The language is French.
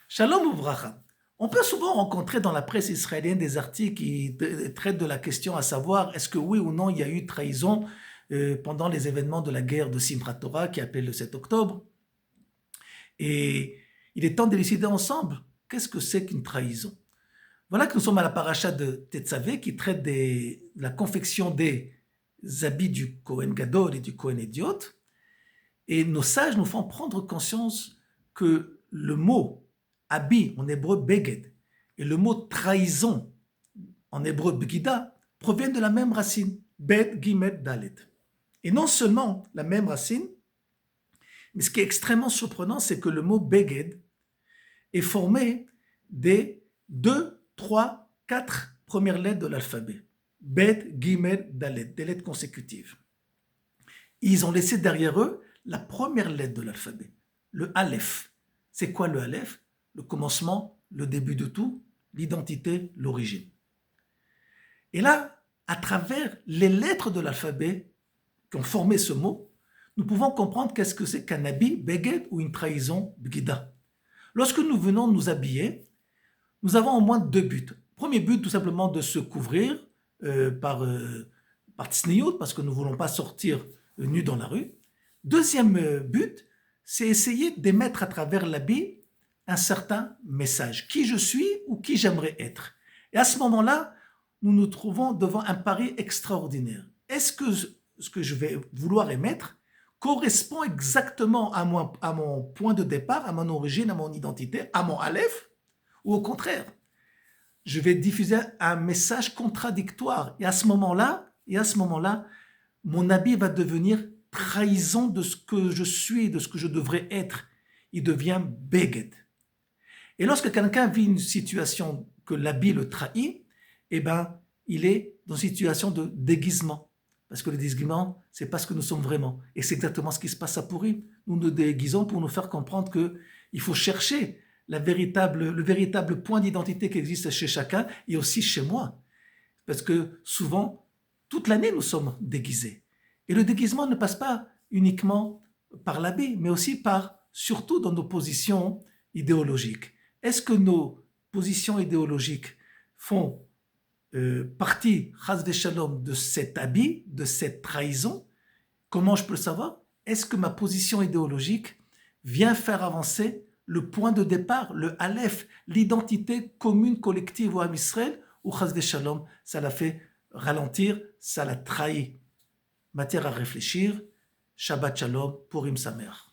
Shalom Ouvracha. On peut souvent rencontrer dans la presse israélienne des articles qui traitent de la question à savoir est-ce que oui ou non il y a eu trahison pendant les événements de la guerre de Simchat Torah qui appelle le 7 octobre. Et il est temps d'élucider ensemble qu'est-ce que c'est qu'une trahison. Voilà que nous sommes à la paracha de Tetzavé qui traite de la confection des habits du Kohen Gadol et du Kohen Idiot. Et nos sages nous font prendre conscience que le mot habit en hébreu beged et le mot trahison en hébreu bgida proviennent de la même racine, bet gimel dalet. Et non seulement la même racine, mais ce qui est extrêmement surprenant, c'est que le mot beged est formé des 2, 3, 4 premières lettres de l'alphabet. Bet, gimel, dalet, des lettres consécutives. Ils ont laissé derrière eux la première lettre de l'alphabet, le Aleph. C'est quoi le Aleph? Le commencement, le début de tout, l'identité, l'origine. Et là, à travers les lettres de l'alphabet qui ont formé ce mot, nous pouvons comprendre qu'est-ce que c'est qu'un habit, beged, ou une trahison, bgida. Lorsque nous venons nous habiller, nous avons au moins 2 buts. Premier but, tout simplement de se couvrir par tsniout, parce que nous ne voulons pas sortir nus dans la rue. Deuxième but, c'est essayer d'émettre à travers l'habit un certain message, qui je suis ou qui j'aimerais être. Et à ce moment-là, nous nous trouvons devant un pari extraordinaire. Est-ce que ce que je vais vouloir émettre correspond exactement à mon point de départ, à mon origine, à mon identité, à mon Aleph, ou au contraire, je vais diffuser un message contradictoire. Et à ce moment-là, mon habit va devenir trahison de ce que je suis, de ce que je devrais être. Il devient beged. Et lorsque quelqu'un vit une situation que l'habit le trahit, eh ben, il est dans une situation de déguisement. Parce que le déguisement, c'est pas ce que nous sommes vraiment. Et c'est exactement ce qui se passe à Purim. Nous nous déguisons pour nous faire comprendre qu'il faut chercher le véritable point d'identité qui existe chez chacun et aussi chez moi. Parce que souvent, toute l'année, nous sommes déguisés. Et le déguisement ne passe pas uniquement par l'habit, mais aussi surtout dans nos positions idéologiques. Est-ce que nos positions idéologiques font partie, chas v'shalom, de cet habit, de cette trahison? Comment je peux le savoir? Est-ce que ma position idéologique vient faire avancer le point de départ, le Aleph, l'identité commune, collective au Ham Israël, ou chas v'shalom, ça l'a fait ralentir, ça l'a trahi? Matière à réfléchir. Shabbat Shalom, Purim Sameach.